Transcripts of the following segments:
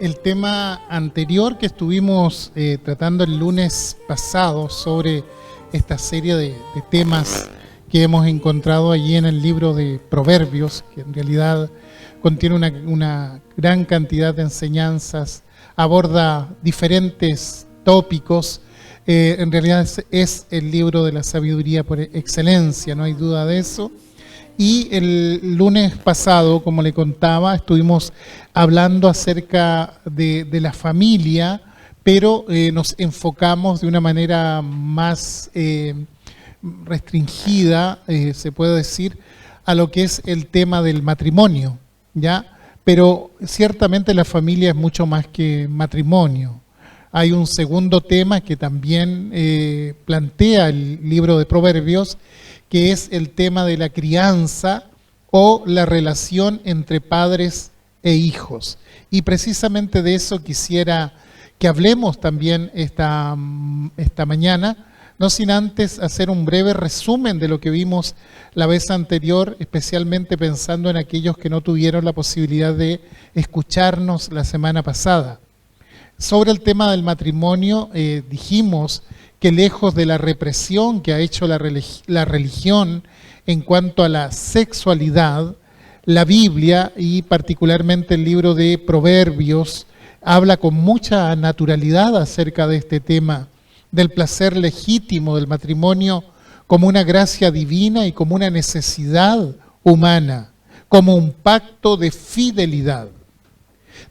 El tema anterior que estuvimos tratando el lunes pasado sobre esta serie de temas que hemos encontrado allí en el libro de Proverbios, que en realidad contiene una gran cantidad de enseñanzas, aborda diferentes tópicos, en realidad es el libro de la sabiduría por excelencia, no hay duda de eso. Y el lunes pasado, como le contaba, estuvimos hablando acerca de la familia, pero nos enfocamos de una manera más restringida, se puede decir, a lo que es el tema del matrimonio, ¿ya? Pero ciertamente la familia es mucho más que matrimonio. Hay un segundo tema que también plantea el libro de Proverbios, que es el tema de la crianza o la relación entre padres e hijos. Y precisamente de eso quisiera que hablemos también esta mañana, no sin antes hacer un breve resumen de lo que vimos la vez anterior, especialmente pensando en aquellos que no tuvieron la posibilidad de escucharnos la semana pasada. Sobre el tema del matrimonio, dijimos que lejos de la represión que ha hecho la religión en cuanto a la sexualidad, la Biblia y particularmente el libro de Proverbios habla con mucha naturalidad acerca de este tema, del placer legítimo del matrimonio como una gracia divina y como una necesidad humana, como un pacto de fidelidad.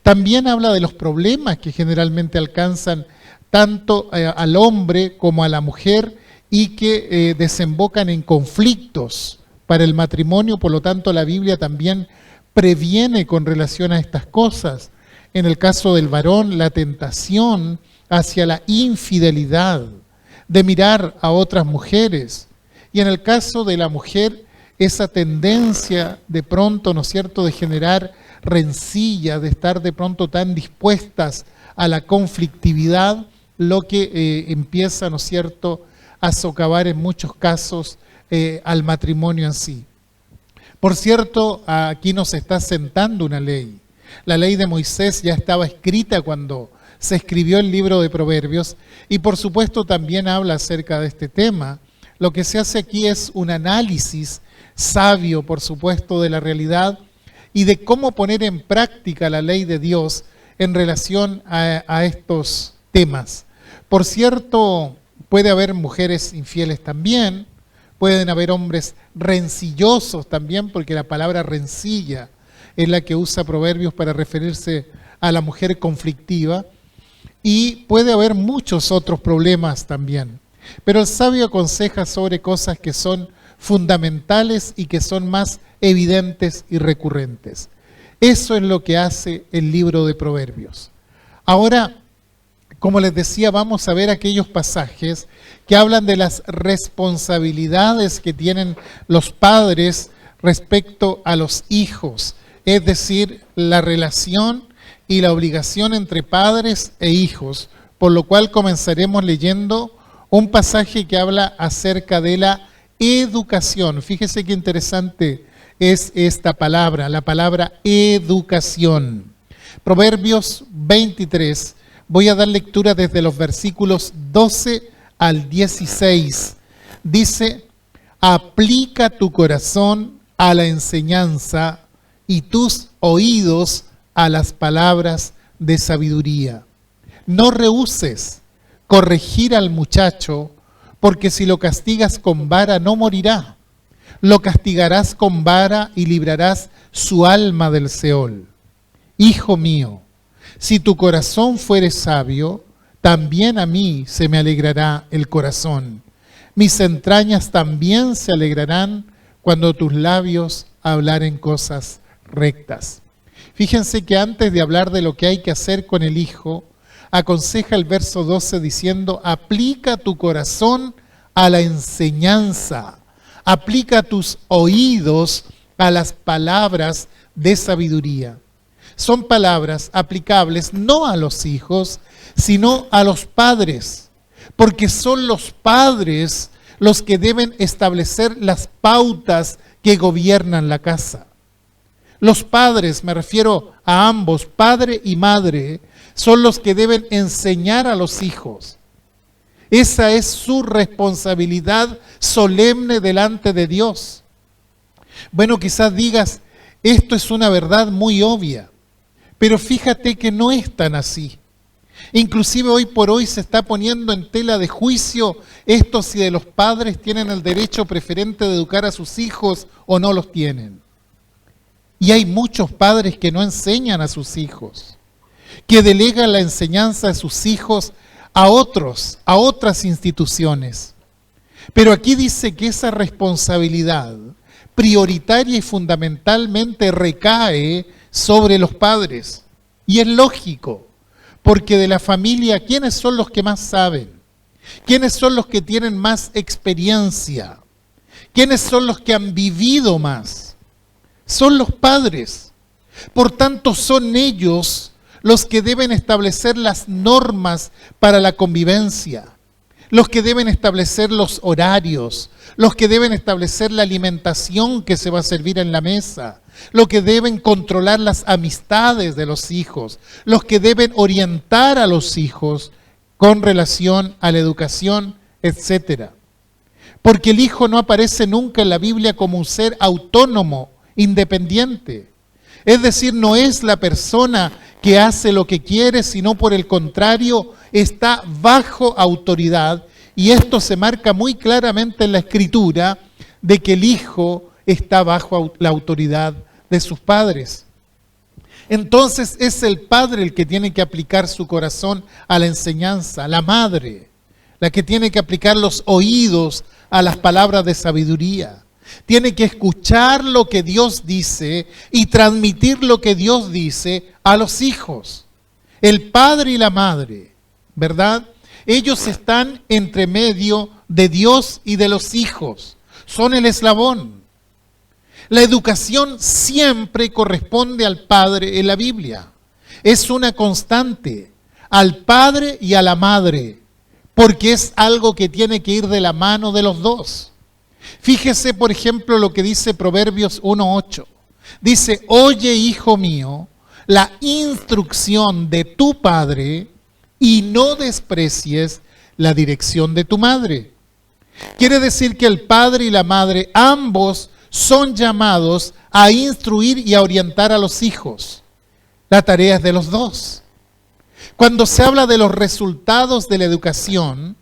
También habla de los problemas que generalmente alcanzan tanto al hombre como a la mujer y que desembocan en conflictos para el matrimonio. Por lo tanto, la Biblia también previene con relación a estas cosas. En el caso del varón, la tentación hacia la infidelidad, de mirar a otras mujeres. Y en el caso de la mujer, esa tendencia de pronto, ¿no es cierto?, de generar rencilla, de estar de pronto tan dispuestas a la conflictividad, lo que empieza, ¿no es cierto?, a socavar en muchos casos al matrimonio en sí. Por cierto, aquí nos está sentando una ley. La ley de Moisés ya estaba escrita cuando se escribió el libro de Proverbios y por supuesto también habla acerca de este tema. Lo que se hace aquí es un análisis sabio, por supuesto, de la realidad y de cómo poner en práctica la ley de Dios en relación a estos temas. Por cierto, puede haber mujeres infieles también, pueden haber hombres rencillosos también, porque la palabra rencilla es la que usa Proverbios para referirse a la mujer conflictiva, y puede haber muchos otros problemas también. Pero el sabio aconseja sobre cosas que son fundamentales y que son más evidentes y recurrentes. Eso es lo que hace el libro de Proverbios. Ahora, como les decía, vamos a ver aquellos pasajes que hablan de las responsabilidades que tienen los padres respecto a los hijos, es decir, la relación y la obligación entre padres e hijos, por lo cual comenzaremos leyendo un pasaje que habla acerca de la educación. Fíjese qué interesante es esta palabra, la palabra educación. Proverbios 23, voy a dar lectura desde los versículos 12 al 16. Dice: aplica tu corazón a la enseñanza y tus oídos a las palabras de sabiduría. No rehúses corregir al muchacho, porque si lo castigas con vara no morirá. Lo castigarás con vara y librarás su alma del Seol. Hijo mío, si tu corazón fuere sabio, también a mí se me alegrará el corazón. Mis entrañas también se alegrarán cuando tus labios hablaren cosas rectas. Fíjense que antes de hablar de lo que hay que hacer con el hijo, aconseja el verso 12 diciendo: aplica tu corazón a la enseñanza, aplica tus oídos a las palabras de sabiduría. Son palabras aplicables no a los hijos, sino a los padres, porque son los padres los que deben establecer las pautas que gobiernan la casa. Los padres, me refiero a ambos, padre y madre, son los que deben enseñar a los hijos. Esa es su responsabilidad solemne delante de Dios. Bueno, quizás digas, esto es una verdad muy obvia, pero fíjate que no es tan así. Inclusive hoy por hoy se está poniendo en tela de juicio esto si de los padres tienen el derecho preferente de educar a sus hijos o no los tienen. Y hay muchos padres que no enseñan a sus hijos, que delegan la enseñanza de sus hijos a otras instituciones. Pero aquí dice que esa responsabilidad prioritaria y fundamentalmente recae sobre los padres. Y es lógico, porque de la familia, ¿quiénes son los que más saben? ¿Quiénes son los que tienen más experiencia? ¿Quiénes son los que han vivido más? Son los padres. Por tanto, son ellos los que deben establecer las normas para la convivencia, los que deben establecer los horarios, los que deben establecer la alimentación que se va a servir en la mesa, los que deben controlar las amistades de los hijos, los que deben orientar a los hijos con relación a la educación, etc. Porque el hijo no aparece nunca en la Biblia como un ser autónomo, independiente. Es decir, no es la persona que hace lo que quiere, sino por el contrario, está bajo autoridad. Y esto se marca muy claramente en la Escritura, de que el hijo está bajo la autoridad de sus padres. Entonces es el padre el que tiene que aplicar su corazón a la enseñanza, la madre, la que tiene que aplicar los oídos a las palabras de sabiduría. Tiene que escuchar lo que Dios dice y transmitir lo que Dios dice a los hijos. El padre y la madre, ¿verdad? Ellos están entre medio de Dios y de los hijos. Son el eslabón. La educación siempre corresponde al padre en la Biblia. Es una constante, al padre y a la madre, porque es algo que tiene que ir de la mano de los dos. Fíjese, por ejemplo, lo que dice Proverbios 1:8. Dice, oye, hijo mío, la instrucción de tu padre y no desprecies la dirección de tu madre. Quiere decir que el padre y la madre, ambos son llamados a instruir y a orientar a los hijos. La tarea es de los dos. Cuando se habla de los resultados de la educación,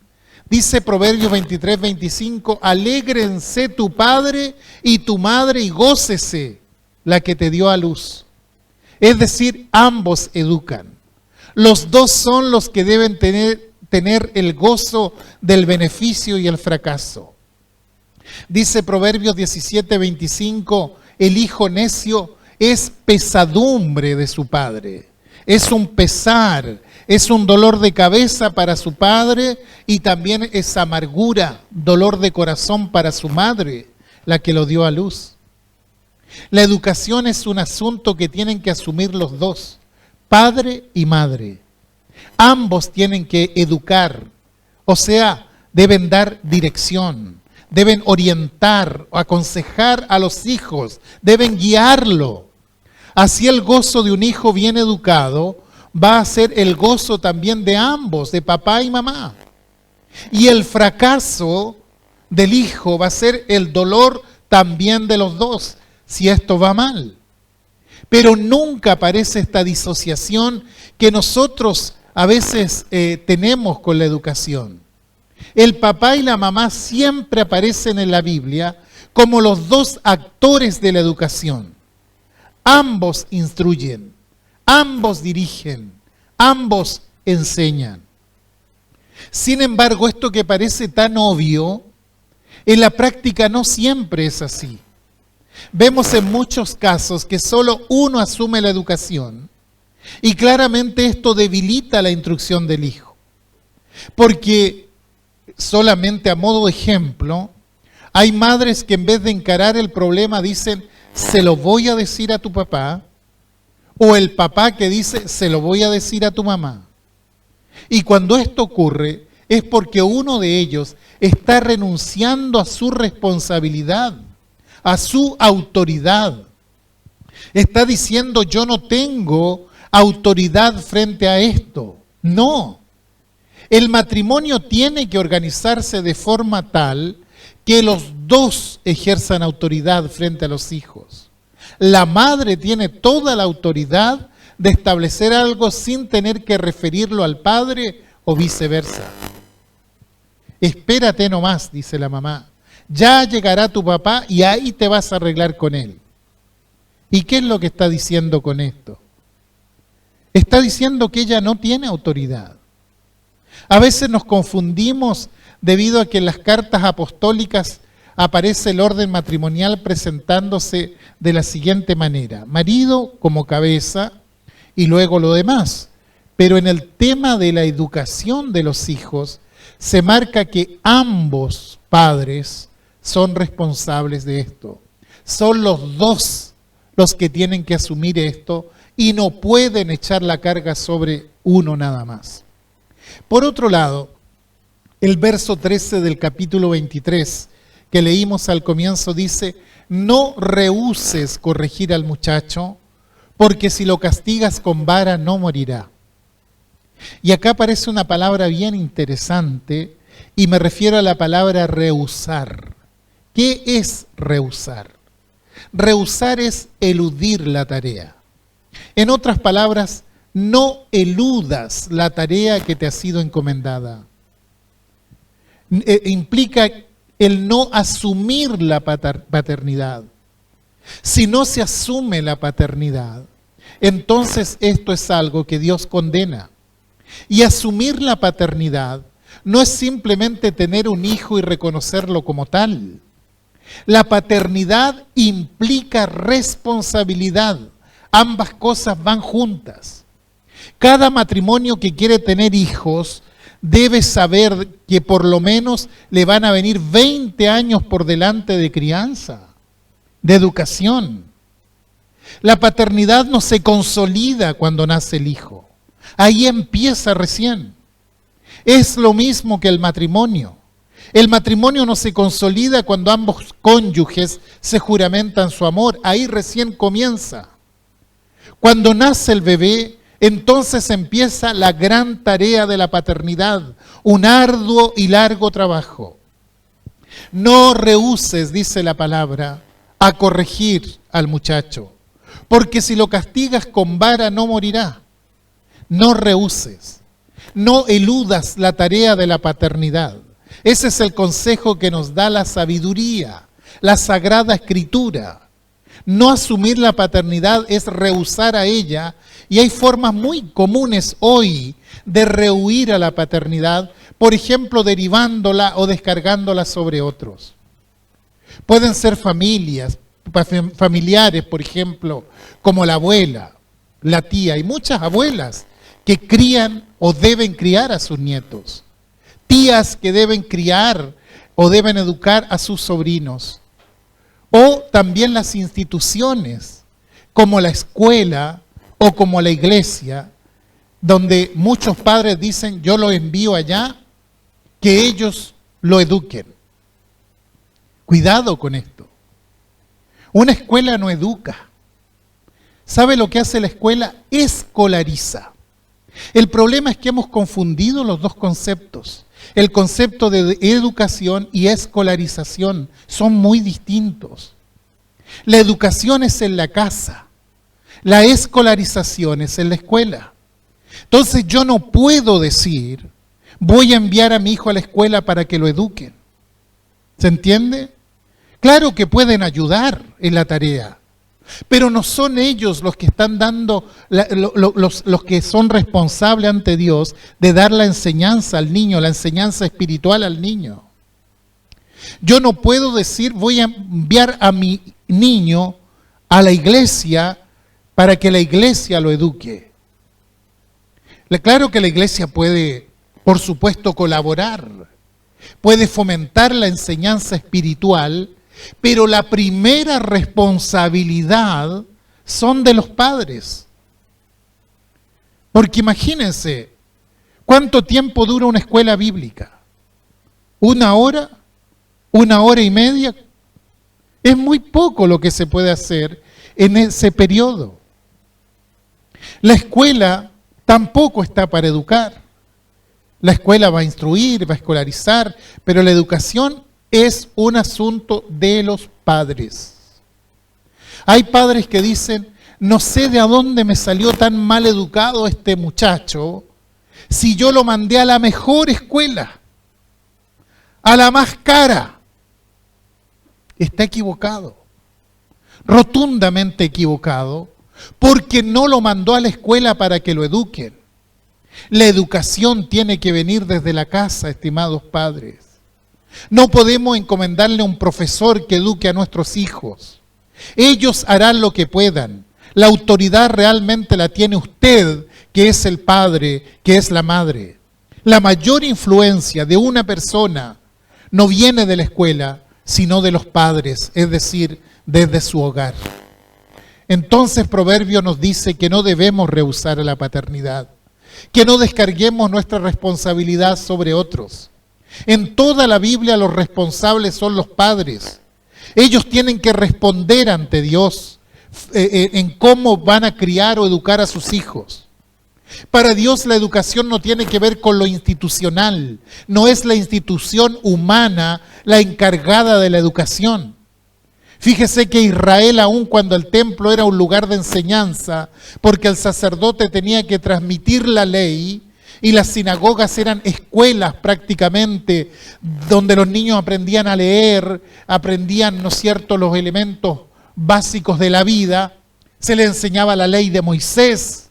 dice Proverbios 23:25, alégrense tu padre y tu madre y gócese la que te dio a luz. Es decir, ambos educan. Los dos son los que deben tener el gozo del beneficio y el fracaso. Dice Proverbios 17:25, el hijo necio es pesadumbre de su padre. Es un pesar, es un dolor de cabeza para su padre y también es amargura, dolor de corazón para su madre, la que lo dio a luz. La educación es un asunto que tienen que asumir los dos, padre y madre. Ambos tienen que educar, o sea, deben dar dirección, deben orientar o aconsejar a los hijos, deben guiarlo. Así el gozo de un hijo bien educado va a ser el gozo también de ambos, de papá y mamá. Y el fracaso del hijo va a ser el dolor también de los dos, si esto va mal. Pero nunca aparece esta disociación que nosotros a veces tenemos con la educación. El papá y la mamá siempre aparecen en la Biblia como los dos actores de la educación. Ambos instruyen, ambos dirigen, ambos enseñan. Sin embargo, esto que parece tan obvio, en la práctica no siempre es así. Vemos en muchos casos que solo uno asume la educación y claramente esto debilita la instrucción del hijo. Porque solamente a modo de ejemplo, hay madres que en vez de encarar el problema dicen, se lo voy a decir a tu papá, o el papá que dice, se lo voy a decir a tu mamá. Y cuando esto ocurre, es porque uno de ellos está renunciando a su responsabilidad, a su autoridad. Está diciendo, yo no tengo autoridad frente a esto. No. El matrimonio tiene que organizarse de forma tal que los dos ejerzan autoridad frente a los hijos. La madre tiene toda la autoridad de establecer algo sin tener que referirlo al padre o viceversa. Espérate nomás, dice la mamá. Ya llegará tu papá y ahí te vas a arreglar con él. ¿Y qué es lo que está diciendo con esto? Está diciendo que ella no tiene autoridad. A veces nos confundimos debido a que en las cartas apostólicas aparece el orden matrimonial presentándose de la siguiente manera. Marido como cabeza y luego lo demás. Pero en el tema de la educación de los hijos se marca que ambos padres son responsables de esto. Son los dos los que tienen que asumir esto y no pueden echar la carga sobre uno nada más. Por otro lado, el verso 13 del capítulo 23 que leímos al comienzo dice, no rehúses corregir al muchacho, porque si lo castigas con vara no morirá. Y acá aparece una palabra bien interesante y me refiero a la palabra rehusar. ¿Qué es rehusar? Rehusar es eludir la tarea. En otras palabras, no eludas la tarea que te ha sido encomendada. Implica el no asumir la paternidad. Si no se asume la paternidad, entonces esto es algo que Dios condena. Y asumir la paternidad no es simplemente tener un hijo y reconocerlo como tal. La paternidad implica responsabilidad. Ambas cosas van juntas. Cada matrimonio que quiere tener hijos debe saber que por lo menos le van a venir 20 años por delante de crianza, de educación. La paternidad no se consolida cuando nace el hijo. Ahí empieza recién. Es lo mismo que el matrimonio. El matrimonio no se consolida cuando ambos cónyuges se juramentan su amor. Ahí recién comienza. Cuando nace el bebé, entonces empieza la gran tarea de la paternidad, un arduo y largo trabajo. No rehúses, dice la palabra, a corregir al muchacho, porque si lo castigas con vara no morirá. No rehúses, no eludas la tarea de la paternidad. Ese es el consejo que nos da la sabiduría, la Sagrada Escritura. No asumir la paternidad es rehusar a ella, y hay formas muy comunes hoy de rehuir a la paternidad, por ejemplo, derivándola o descargándola sobre otros. Pueden ser familiares, por ejemplo, como la abuela, la tía, y muchas abuelas que crían o deben criar a sus nietos, tías que deben criar o deben educar a sus sobrinos, o también las instituciones, como la escuela o como la iglesia, donde muchos padres dicen, yo lo envío allá, que ellos lo eduquen. Cuidado con esto. Una escuela no educa. ¿Sabe lo que hace la escuela? Escolariza. El problema es que hemos confundido los dos conceptos. El concepto de educación y escolarización son muy distintos. La educación es en la casa. La escolarización es en la escuela. Entonces yo no puedo decir, voy a enviar a mi hijo a la escuela para que lo eduquen. ¿Se entiende? Claro que pueden ayudar en la tarea, pero no son ellos los que están dando, los que son responsables ante Dios de dar la enseñanza al niño, la enseñanza espiritual al niño. Yo no puedo decir, voy a enviar a mi niño a la iglesia para que la iglesia lo eduque. Claro que la iglesia puede, por supuesto, colaborar, puede fomentar la enseñanza espiritual, pero la primera responsabilidad son de los padres. Porque imagínense, ¿cuánto tiempo dura una escuela bíblica? ¿1 hora? ¿1 hora y media? Es muy poco lo que se puede hacer en ese periodo. La escuela tampoco está para educar. La escuela va a instruir, va a escolarizar, pero la educación es un asunto de los padres. Hay padres que dicen, no sé de a dónde me salió tan mal educado este muchacho, si yo lo mandé a la mejor escuela, a la más cara. Está equivocado, rotundamente equivocado, porque no lo mandó a la escuela para que lo eduquen. La educación tiene que venir desde la casa, estimados padres. No podemos encomendarle a un profesor que eduque a nuestros hijos. Ellos harán lo que puedan. La autoridad realmente la tiene usted, que es el padre, que es la madre. La mayor influencia de una persona no viene de la escuela, sino de los padres, es decir, desde su hogar. Entonces Proverbio nos dice que no debemos rehusar a la paternidad, que no descarguemos nuestra responsabilidad sobre otros. En toda la Biblia los responsables son los padres. Ellos tienen que responder ante Dios en cómo van a criar o educar a sus hijos. Para Dios la educación no tiene que ver con lo institucional, no es la institución humana la encargada de la educación. Fíjese que Israel, aun cuando el templo era un lugar de enseñanza, porque el sacerdote tenía que transmitir la ley, y las sinagogas eran escuelas prácticamente, donde los niños aprendían a leer, aprendían, ¿no es cierto?, los elementos básicos de la vida, se les enseñaba la ley de Moisés.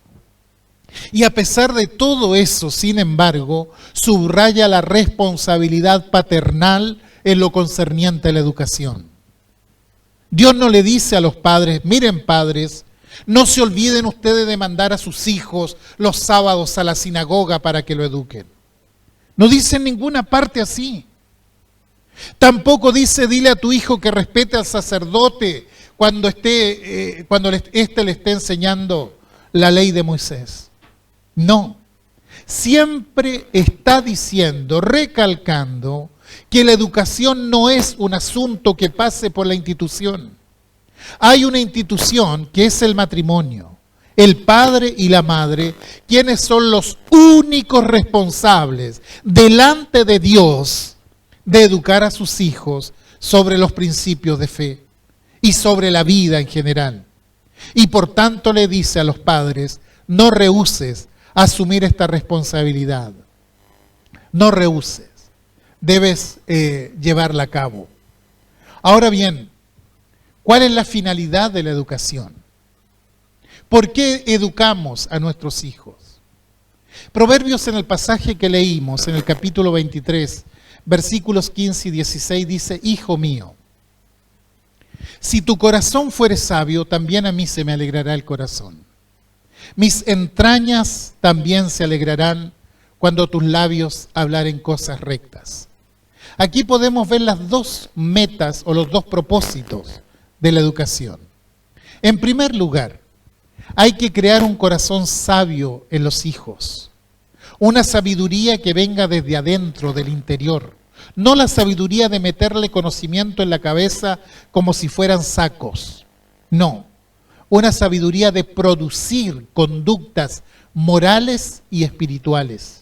Y a pesar de todo eso, sin embargo, subraya la responsabilidad paternal en lo concerniente a la educación. Dios no le dice a los padres, miren padres, no se olviden ustedes de mandar a sus hijos los sábados a la sinagoga para que lo eduquen. No dice en ninguna parte así. Tampoco dice, dile a tu hijo que respete al sacerdote cuando éste le esté enseñando la ley de Moisés. No, siempre está diciendo, recalcando, que la educación no es un asunto que pase por la institución. Hay una institución que es el matrimonio, el padre y la madre, quienes son los únicos responsables delante de Dios de educar a sus hijos sobre los principios de fe y sobre la vida en general. Y por tanto le dice a los padres, no rehuses asumir esta responsabilidad. No rehuses. Debes llevarla a cabo. Ahora bien, ¿cuál es la finalidad de la educación? ¿Por qué educamos a nuestros hijos? Proverbios, en el pasaje que leímos, en el capítulo 23, versículos 15 y 16, dice, Hijo mío, si tu corazón fuere sabio, también a mí se me alegrará el corazón. Mis entrañas también se alegrarán cuando tus labios hablaren cosas rectas. Aquí podemos ver las dos metas o los dos propósitos de la educación. En primer lugar, hay que crear un corazón sabio en los hijos. Una sabiduría que venga desde adentro, del interior. No la sabiduría de meterle conocimiento en la cabeza como si fueran sacos. No. Una sabiduría de producir conductas morales y espirituales.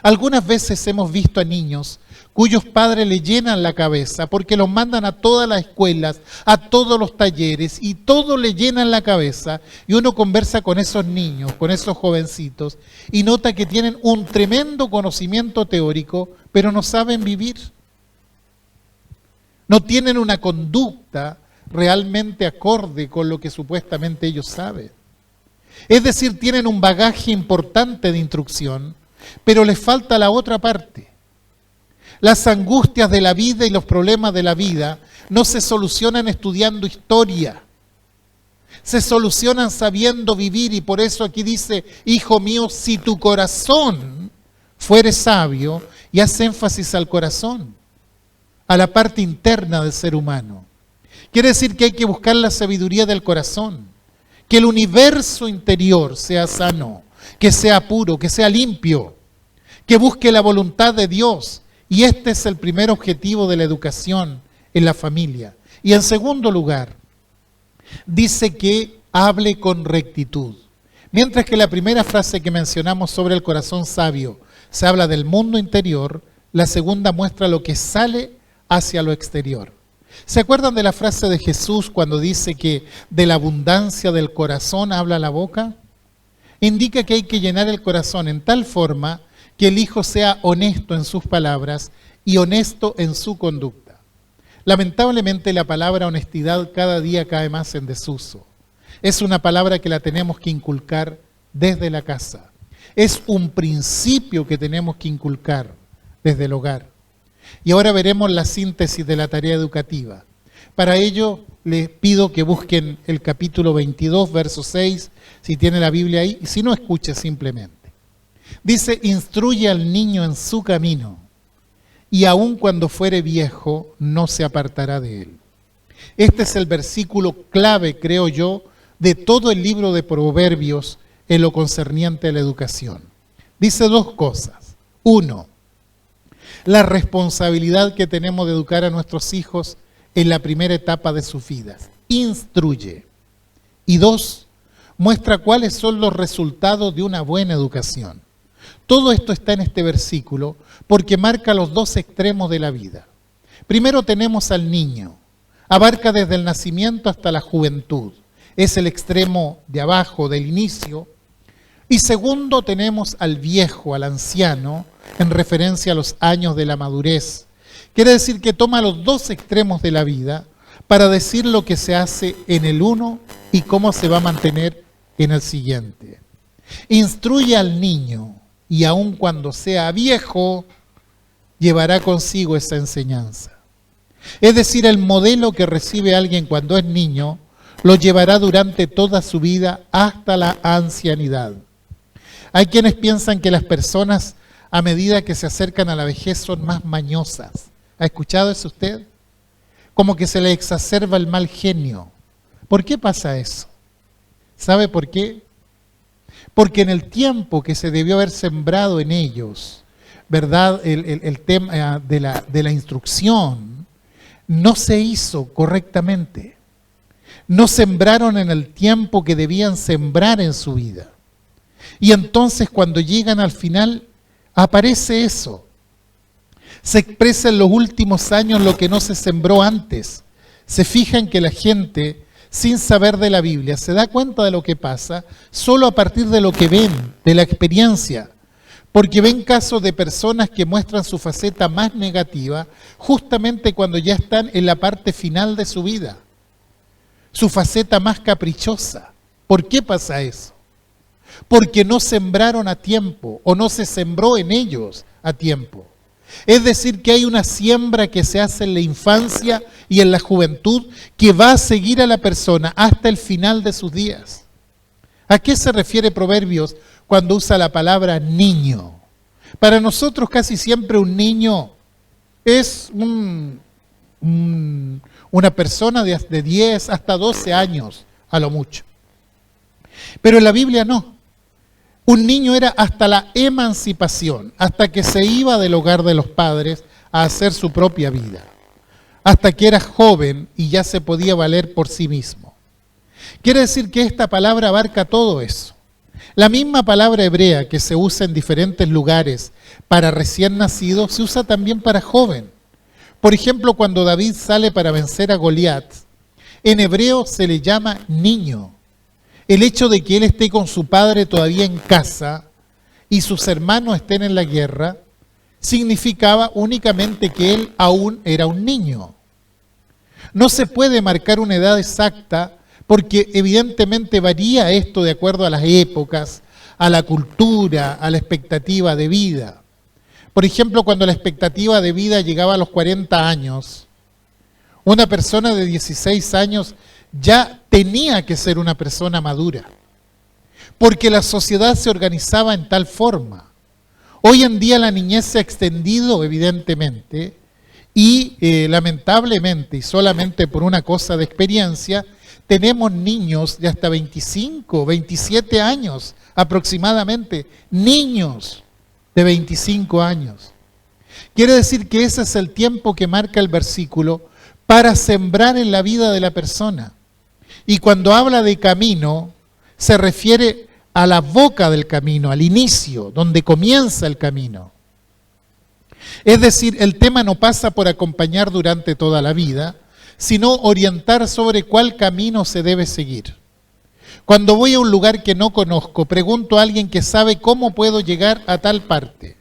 Algunas veces hemos visto a niños cuyos padres le llenan la cabeza porque los mandan a todas las escuelas, a todos los talleres y todo le llenan la cabeza, y uno conversa con esos niños, con esos jovencitos y nota que tienen un tremendo conocimiento teórico, pero no saben vivir. No tienen una conducta realmente acorde con lo que supuestamente ellos saben. Es decir, tienen un bagaje importante de instrucción, pero les falta la otra parte. Las angustias de la vida y los problemas de la vida no se solucionan estudiando historia. Se solucionan sabiendo vivir, y por eso aquí dice, hijo mío, si tu corazón fuere sabio, y hace énfasis al corazón, a la parte interna del ser humano. Quiere decir que hay que buscar la sabiduría del corazón, que el universo interior sea sano, que sea puro, que sea limpio, que busque la voluntad de Dios. Y este es el primer objetivo de la educación en la familia. Y en segundo lugar, Dice que hable con rectitud. Mientras que la primera frase que mencionamos sobre el corazón sabio se habla del mundo interior, la segunda muestra lo que sale hacia lo exterior. ¿Se acuerdan de la frase de Jesús cuando dice que de la abundancia del corazón habla la boca? Indica que hay que llenar el corazón en tal forma que el hijo sea honesto en sus palabras y honesto en su conducta. Lamentablemente la palabra honestidad cada día cae más en desuso. Es una palabra que la tenemos que inculcar desde la casa. Es un principio que tenemos que inculcar desde el hogar. Y ahora veremos la síntesis de la tarea educativa. Para ello les pido que busquen el capítulo 22, verso 6, si tiene la Biblia ahí, y si no, escuche simplemente. Dice, instruye al niño en su camino, y aun cuando fuere viejo, no se apartará de él. Este es el versículo clave, creo yo, de todo el libro de Proverbios en lo concerniente a la educación. Dice dos cosas. Uno, la responsabilidad que tenemos de educar a nuestros hijos en la primera etapa de sus vidas. Instruye. Y dos, muestra cuáles son los resultados de una buena educación. Todo esto está en este versículo porque marca los dos extremos de la vida. Primero tenemos al niño. Abarca desde el nacimiento hasta la juventud. Es el extremo de abajo, del inicio. Y segundo tenemos al viejo, al anciano, en referencia a los años de la madurez. Quiere decir que toma los dos extremos de la vida para decir lo que se hace en el uno y cómo se va a mantener en el siguiente. Instruye al niño y aun cuando sea viejo, llevará consigo esa enseñanza. Es decir, el modelo que recibe alguien cuando es niño, lo llevará durante toda su vida hasta la ancianidad. Hay quienes piensan que las personas a medida que se acercan a la vejez son más mañosas. ¿Ha escuchado eso usted? Como que se le exacerba el mal genio. ¿Por qué pasa eso? ¿Sabe por qué? Porque en el tiempo que se debió haber sembrado en ellos, ¿verdad? El tema de la instrucción no se hizo correctamente. No sembraron en el tiempo que debían sembrar en su vida. Y entonces cuando llegan al final, aparece eso. Se expresa en los últimos años lo que no se sembró antes. Se fijan que la gente, sin saber de la Biblia, se da cuenta de lo que pasa solo a partir de lo que ven, de la experiencia. Porque ven casos de personas que muestran su faceta más negativa justamente cuando ya están en la parte final de su vida. Su faceta más caprichosa. ¿Por qué pasa eso? Porque no sembraron a tiempo o no se sembró en ellos a tiempo. Es decir, que hay una siembra que se hace en la infancia y en la juventud que va a seguir a la persona hasta el final de sus días. ¿A qué se refiere Proverbios cuando usa la palabra niño? Para nosotros casi siempre un niño es una persona de 10 hasta 12 años a lo mucho. Pero en la Biblia no. Un niño era hasta la emancipación, hasta que se iba del hogar de los padres a hacer su propia vida, hasta que era joven y ya se podía valer por sí mismo. Quiere decir que esta palabra abarca todo eso. La misma palabra hebrea que se usa en diferentes lugares para recién nacido, se usa también para joven. Por ejemplo, cuando David sale para vencer a Goliat, en hebreo se le llama niño. El hecho de que él esté con su padre todavía en casa y sus hermanos estén en la guerra, significaba únicamente que él aún era un niño. No se puede marcar una edad exacta porque evidentemente varía esto de acuerdo a las épocas, a la cultura, a la expectativa de vida. Por ejemplo, cuando la expectativa de vida llegaba a los 40 años, una persona de 16 años ya tenía que ser una persona madura, porque la sociedad se organizaba en tal forma. Hoy en día la niñez se ha extendido evidentemente y lamentablemente, y solamente por una cosa de experiencia, tenemos niños de hasta 25, 27 años aproximadamente, niños de 25 años. Quiere decir que ese es el tiempo que marca el versículo para sembrar en la vida de la persona. Y cuando habla de camino, se refiere a la boca del camino, al inicio, donde comienza el camino. Es decir, el tema no pasa por acompañar durante toda la vida, sino orientar sobre cuál camino se debe seguir. Cuando voy a un lugar que no conozco, pregunto a alguien que sabe cómo puedo llegar a tal parte.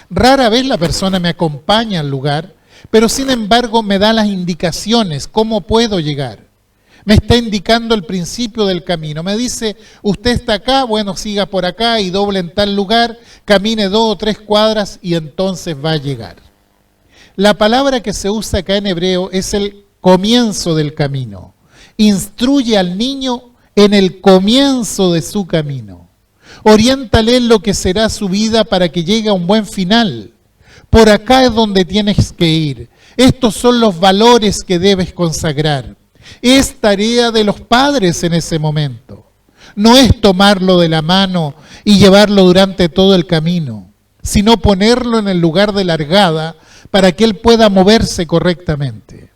Rara vez la persona me acompaña al lugar, pero sin embargo me da las indicaciones, cómo puedo llegar. Me está indicando el principio del camino. Me dice, usted está acá, bueno, siga por acá y doble en tal lugar, camine 2 o 3 cuadras y entonces va a llegar. La palabra que se usa acá en hebreo es el comienzo del camino. Instruye al niño en el comienzo de su camino. Oriéntale en lo que será su vida para que llegue a un buen final. Por acá es donde tienes que ir. Estos son los valores que debes consagrar. Es tarea de los padres en ese momento. No es tomarlo de la mano y llevarlo durante todo el camino, sino ponerlo en el lugar de largada para que él pueda moverse correctamente.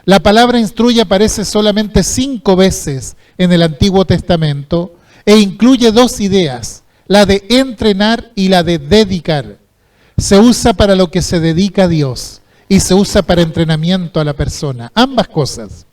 La palabra instruye aparece solamente 5 veces en el Antiguo Testamento e incluye 2 ideas, la de entrenar y la de dedicar. Se usa para lo que se dedica a Dios y se usa para entrenamiento a la persona, ambas cosas.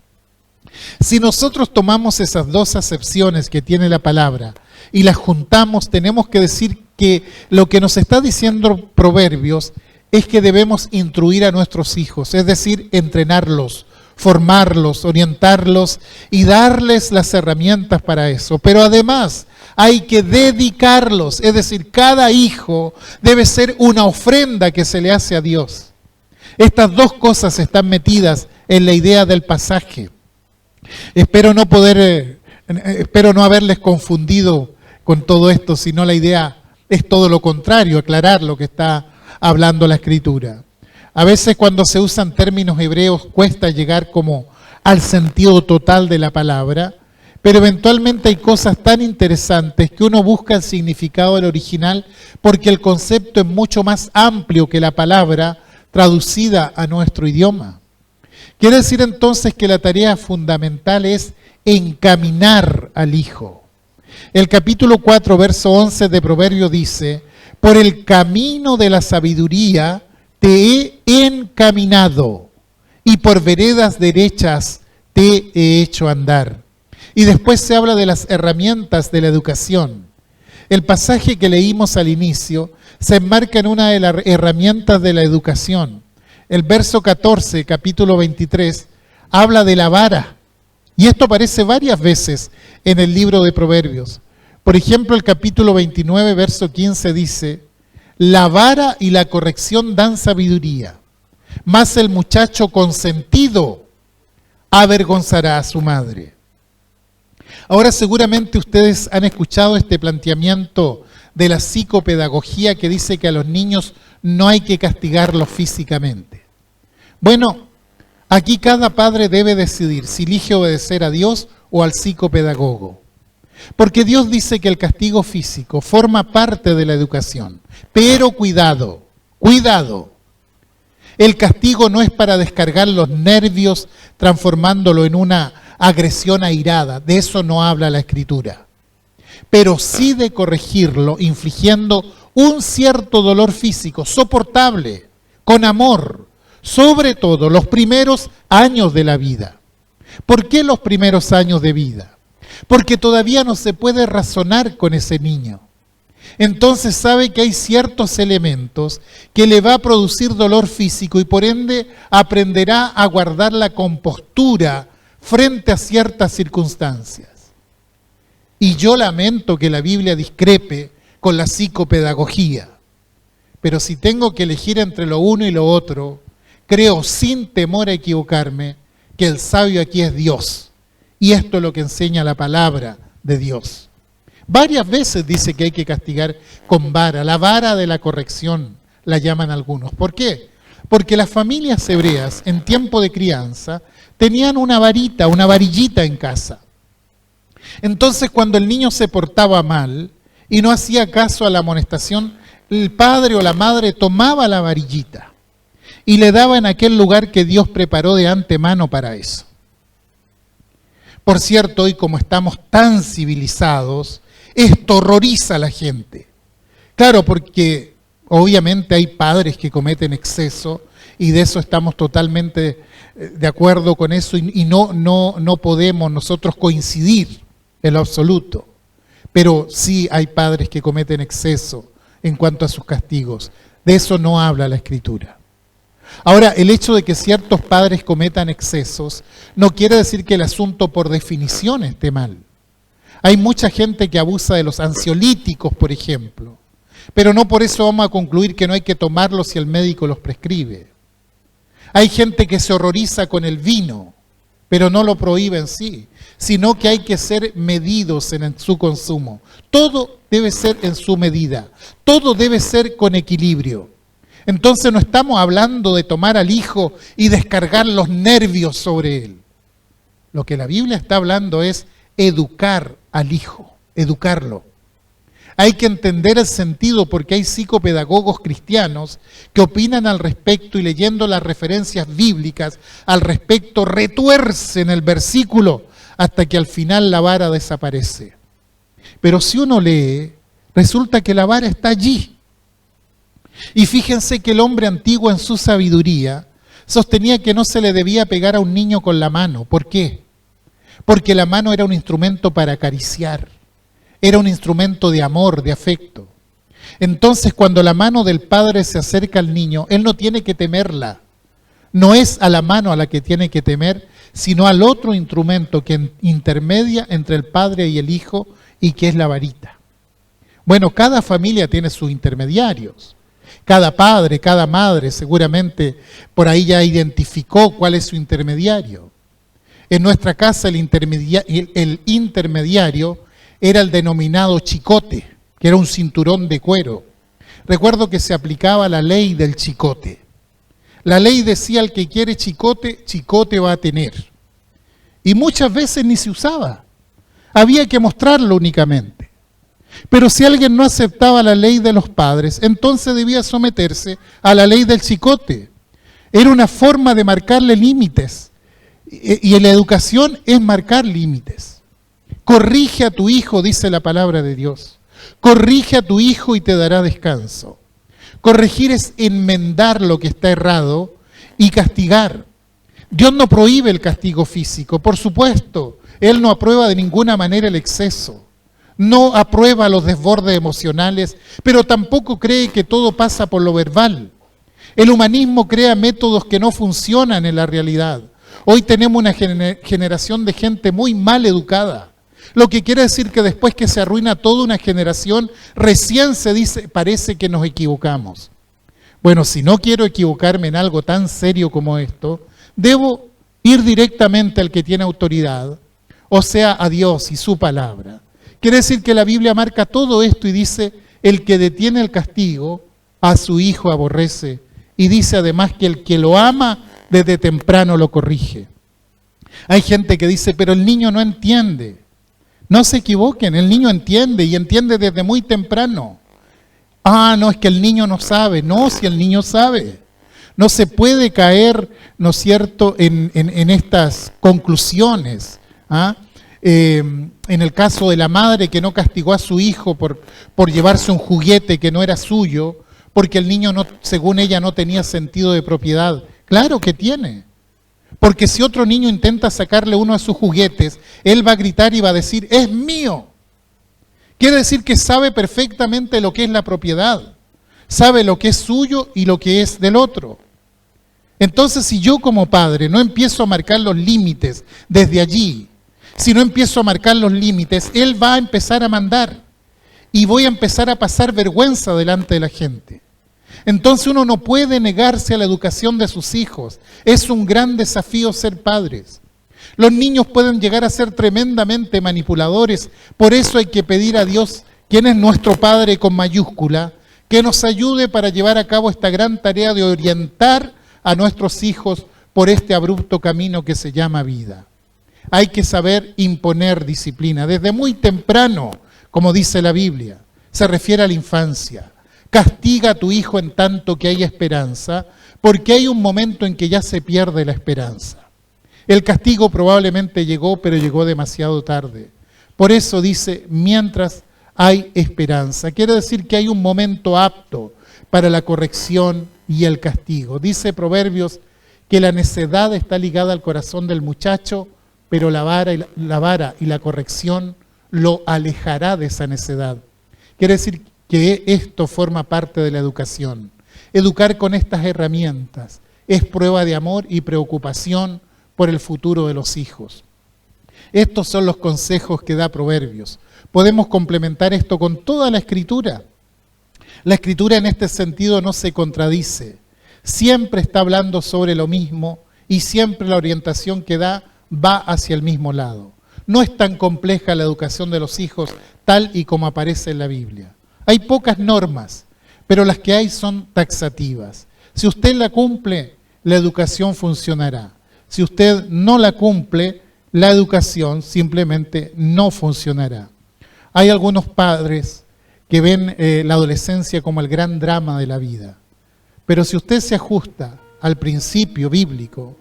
Si nosotros tomamos esas 2 acepciones que tiene la palabra y las juntamos, tenemos que decir que lo que nos está diciendo Proverbios es que debemos instruir a nuestros hijos, es decir, entrenarlos, formarlos, orientarlos y darles las herramientas para eso. Pero además hay que dedicarlos, es decir, cada hijo debe ser una ofrenda que se le hace a Dios. Estas 2 cosas están metidas en la idea del pasaje. Espero no haberles confundido con todo esto, sino la idea es todo lo contrario, aclarar lo que está hablando la Escritura. A veces cuando se usan términos hebreos cuesta llegar como al sentido total de la palabra, pero eventualmente hay cosas tan interesantes que uno busca el significado del original porque el concepto es mucho más amplio que la palabra traducida a nuestro idioma. Quiere decir entonces que la tarea fundamental es encaminar al hijo. El capítulo 4, verso 11 de Proverbios dice, por el camino de la sabiduría te he encaminado y por veredas derechas te he hecho andar. Y después se habla de las herramientas de la educación. El pasaje que leímos al inicio se enmarca en una de las herramientas de la educación. El verso 14, capítulo 23, habla de la vara. Y esto aparece varias veces en el libro de Proverbios. Por ejemplo, el capítulo 29, verso 15 dice, la vara y la corrección dan sabiduría, mas el muchacho consentido avergonzará a su madre. Ahora seguramente ustedes han escuchado este planteamiento de la psicopedagogía que dice que a los niños no hay que castigarlos físicamente. Bueno, aquí cada padre debe decidir si elige obedecer a Dios o al psicopedagogo. Porque Dios dice que el castigo físico forma parte de la educación. Pero cuidado, cuidado. El castigo no es para descargar los nervios transformándolo en una agresión airada. De eso no habla la Escritura. Pero sí de corregirlo infligiendo un cierto dolor físico soportable, con amor, sobre todo los primeros años de la vida. ¿Por qué los primeros años de vida? Porque todavía no se puede razonar con ese niño. Entonces sabe que hay ciertos elementos que le va a producir dolor físico y por ende aprenderá a guardar la compostura frente a ciertas circunstancias. Y yo lamento que la Biblia discrepe con la psicopedagogía. Pero si tengo que elegir entre lo uno y lo otro, creo sin temor a equivocarme que el sabio aquí es Dios. Y esto es lo que enseña la palabra de Dios. Varias veces dice que hay que castigar con vara, la vara de la corrección, la llaman algunos. ¿Por qué? Porque las familias hebreas en tiempo de crianza tenían una varita, una varillita en casa. Entonces cuando el niño se portaba mal y no hacía caso a la amonestación, el padre o la madre tomaba la varillita y le daba en aquel lugar que Dios preparó de antemano para eso. Por cierto, hoy como estamos tan civilizados, esto horroriza a la gente. Claro, porque obviamente hay padres que cometen exceso y de eso estamos totalmente de acuerdo con eso y no podemos nosotros coincidir en lo absoluto. Pero sí hay padres que cometen exceso en cuanto a sus castigos. De eso no habla la Escritura. Ahora, el hecho de que ciertos padres cometan excesos no quiere decir que el asunto por definición esté mal. Hay mucha gente que abusa de los ansiolíticos, por ejemplo, pero no por eso vamos a concluir que no hay que tomarlos si el médico los prescribe. Hay gente que se horroriza con el vino, pero no lo prohíbe en sí, sino que hay que ser medidos en su consumo. Todo debe ser en su medida, todo debe ser con equilibrio. Entonces no estamos hablando de tomar al hijo y descargar los nervios sobre él. Lo que la Biblia está hablando es educar al hijo, educarlo. Hay que entender el sentido porque hay psicopedagogos cristianos que opinan al respecto y leyendo las referencias bíblicas al respecto retuercen el versículo hasta que al final la vara desaparece. Pero si uno lee, resulta que la vara está allí. Y fíjense que el hombre antiguo en su sabiduría sostenía que no se le debía pegar a un niño con la mano. ¿Por qué? Porque la mano era un instrumento para acariciar, era un instrumento de amor, de afecto. Entonces cuando la mano del padre se acerca al niño, él no tiene que temerla. No es a la mano a la que tiene que temer, sino al otro instrumento que intermedia entre el padre y el hijo y que es la varita. Bueno, cada familia tiene sus intermediarios. Cada padre, cada madre seguramente por ahí ya identificó cuál es su intermediario. En nuestra casa el intermediario era el denominado chicote, que era un cinturón de cuero. Recuerdo que se aplicaba la ley del chicote. La ley decía el que quiere chicote, chicote va a tener. Y muchas veces ni se usaba. Había que mostrarlo únicamente. Pero si alguien no aceptaba la ley de los padres, entonces debía someterse a la ley del chicote. Era una forma de marcarle límites. Y en la educación es marcar límites. Corrige a tu hijo, dice la palabra de Dios. Corrige a tu hijo y te dará descanso. Corregir es enmendar lo que está errado y castigar. Dios no prohíbe el castigo físico, por supuesto. Él no aprueba de ninguna manera el exceso. No aprueba los desbordes emocionales, pero tampoco cree que todo pasa por lo verbal. El humanismo crea métodos que no funcionan en la realidad. Hoy tenemos una generación de gente muy mal educada. Lo que quiere decir que después que se arruina toda una generación, recién se dice, parece que nos equivocamos. Bueno, si no quiero equivocarme en algo tan serio como esto, debo ir directamente al que tiene autoridad, o sea, a Dios y su palabra. Quiere decir que la Biblia marca todo esto y dice, el que detiene el castigo, a su hijo aborrece. Y dice además que el que lo ama, desde temprano lo corrige. Hay gente que dice, pero el niño no entiende. No se equivoquen, el niño entiende y entiende desde muy temprano. Ah, no, es que el niño no sabe. No, si el niño sabe. No se puede caer, ¿no es cierto?, en estas conclusiones. En el caso de la madre que no castigó a su hijo por llevarse un juguete que no era suyo, porque el niño, no, según ella, no tenía sentido de propiedad. Claro que tiene. Porque si otro niño intenta sacarle uno de sus juguetes, él va a gritar y va a decir, es mío. Quiere decir que sabe perfectamente lo que es la propiedad. Sabe lo que es suyo y lo que es del otro. Entonces, si yo como padre no empiezo a marcar los límites desde allí, si no empiezo a marcar los límites, él va a empezar a mandar. Y voy a empezar a pasar vergüenza delante de la gente. Entonces uno no puede negarse a la educación de sus hijos. Es un gran desafío ser padres. Los niños pueden llegar a ser tremendamente manipuladores. Por eso hay que pedir a Dios, quien es nuestro Padre con mayúscula, que nos ayude para llevar a cabo esta gran tarea de orientar a nuestros hijos por este abrupto camino que se llama vida. Hay que saber imponer disciplina desde muy temprano, como dice la Biblia. Se refiere a la infancia. Castiga a tu hijo en tanto que hay esperanza, porque hay un momento en que ya se pierde la esperanza. El castigo probablemente llegó, pero llegó demasiado tarde. Por eso dice, mientras hay esperanza. Quiere decir que hay un momento apto para la corrección y el castigo. Dice Proverbios que la necedad está ligada al corazón del muchacho, pero la vara y la corrección lo alejará de esa necedad. Quiere decir que esto forma parte de la educación. Educar con estas herramientas es prueba de amor y preocupación por el futuro de los hijos. Estos son los consejos que da Proverbios. Podemos complementar esto con toda la Escritura. La Escritura en este sentido no se contradice. Siempre está hablando sobre lo mismo y siempre la orientación que da va hacia el mismo lado. No es tan compleja la educación de los hijos tal y como aparece en la Biblia. Hay pocas normas, pero las que hay son taxativas. Si usted la cumple, la educación funcionará. Si usted no la cumple, la educación simplemente no funcionará. Hay algunos padres que ven la adolescencia como el gran drama de la vida. Pero si usted se ajusta al principio bíblico,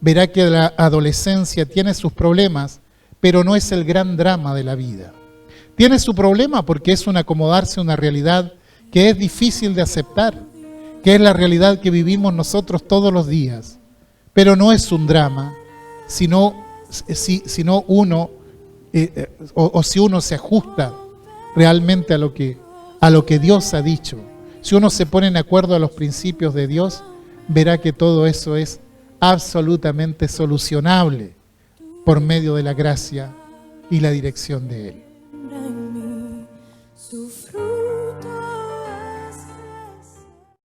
verá que la adolescencia tiene sus problemas, pero no es el gran drama de la vida. Tiene su problema porque es un acomodarse a una realidad que es difícil de aceptar, que es la realidad que vivimos nosotros todos los días. Pero no es un drama, sino uno, si uno se ajusta realmente a lo que Dios ha dicho. Si uno se pone en acuerdo a los principios de Dios, verá que todo eso es absolutamente solucionable por medio de la gracia y la dirección de Él.